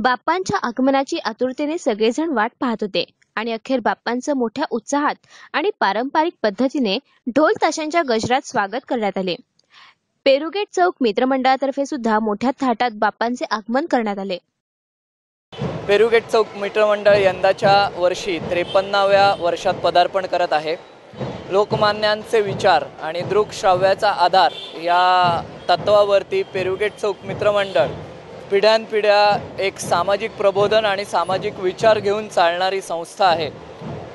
बाप्पांच्या आगमनाची आतुरतेने सगळेजण वाट पाहत होते आणि अखेर बाप्पांचं मोठ्या उत्साहात आणि पारंपरिक पद्धतीने ढोल ताशांच्या गजरात स्वागत करण्यात आले। पेरुगेट चौक मित्रमंडळातर्फे सुद्धा मोठ्या थाटात बाप्पांचे आगमन करण्यात आले। पेरुगेट चौक मित्रमंडळ यंदाच्या वर्षी 53व्या वर्षात पदार्पण करत आहे। लोकमान्यांचे विचार आणि दृकश्राव्याचा आधार या तत्वावरती पेरुगेट चौक मित्रमंडळ पिढ्यानपिढ्या एक सामाजिक प्रबोधन आणि सामाजिक विचार घेऊन चालणारी संस्था आहे।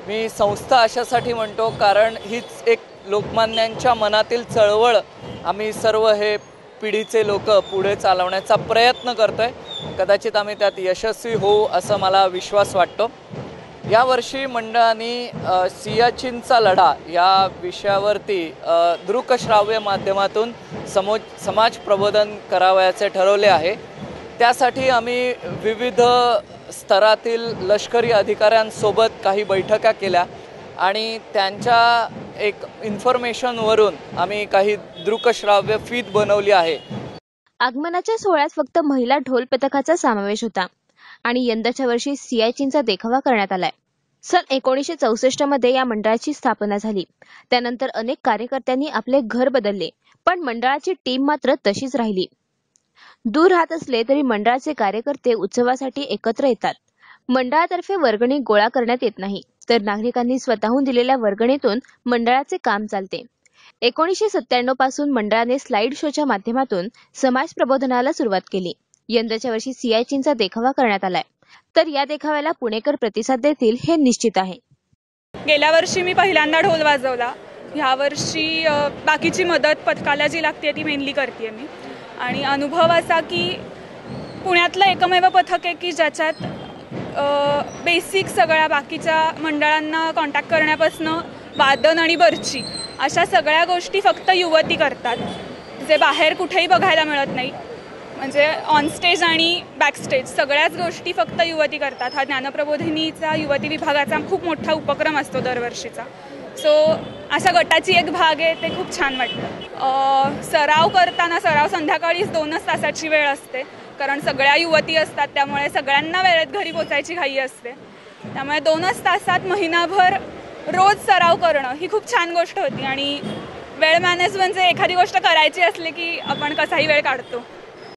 मी संस्था अशासाठी म्हणतो कारण हीच एक लोकमान्यांच्या मनातील चळवळ आम्ही सर्व हे पिढीचे लोक पुढे चालवण्याचा प्रयत्न करतोय। कदाचित आम्ही त्यात यशस्वी होऊ असं मला विश्वास वाटतो। या वर्षी मंडळाने सियाचीनचा लढा या विषयावरती दृकश्राव्य माध्यमातून समाज प्रबोधन करावयाचे ठरवले आहे। त्यासाठी आम्ही विविध स्तरातील लष्करी अधिकाऱ्यांसोबत काही बैठका केल्या आणि त्यांच्या एक इन्फॉर्मेशनवरून आम्ही काही दृकश्राव्य फीत बनवली आहे। आगमनाच्या सोहळ्यात फक्त महिला ढोल पथकाचा समावेश होता आणि यंदाच्या वर्षी सियाचीनचा देखावा करण्यात आलाय। सन 1964 मध्ये या मंडळाची स्थापना झाली। त्यानंतर अनेक कार्यकर्त्यांनी आपले घर बदलले, पण मंडळाची टीम मात्र तशीच राहिली। दूर राहत असले तरी मंडळाचे कार्यकर्ते उत्सवासाठी एकत्र येतात। मंडळातर्फे वर्गणी गोळा करण्यात येत नाही, तर नागरिकांनी स्वतःहून दिलेल्या वर्गणीतून मंडळाचे काम चालते। 1997 पासून मंडळाने स्लाइड शोच्या माध्यमातून समाज प्रबोधनाला सुरुवात केली। यंदाच्या वर्षी सियाचीनचा देखावा करण्यात आलाय, तर या देखाव्याला पुणेकर प्रतिसाद देतील हे निश्चित आहे। गेल्या वर्षी मी पहिल्यांदा ढोल वाजवला, ह्या वर्षी बाकीची मदत पथकाला जी लागते ती मेनली करते मी। आणि अनुभव असा की पुण्यातलं एकमेव पथक आहे की ज्याच्यात बेसिक सगळ्या बाकीच्या मंडळांना कॉन्टॅक्ट करण्यापासून वादन आणि बर्ची अशा सगळ्या गोष्टी फक्त युवती करतात, जे बाहेर कुठेही बघायला मिळत नाही। म्हणजे ऑन स्टेज आणि बॅकस्टेज सगळ्याच गोष्टी फक्त युवती करतात। हा ज्ञानप्रबोधिनीचा युवती विभागाचा खूप मोठा उपक्रम असतो दरवर्षीचा। सो अशा गटाची एक भाग आहे, ते खूप छान वाटतं। सराव करताना सराव संध्याकाळीच 2च तासाची वेळ असते, कारण सगळ्या युवती असतात, त्यामुळे सगळ्यांना वेळेत घरी पोचायची घाई असते। त्यामुळे 2च तासात महिनाभर रोज सराव करणं ही खूप छान गोष्ट होती। आणि वेळ मॅनेज म्हणजे एखादी गोष्ट करायची असली की आपण कसाही वेळ काढतो।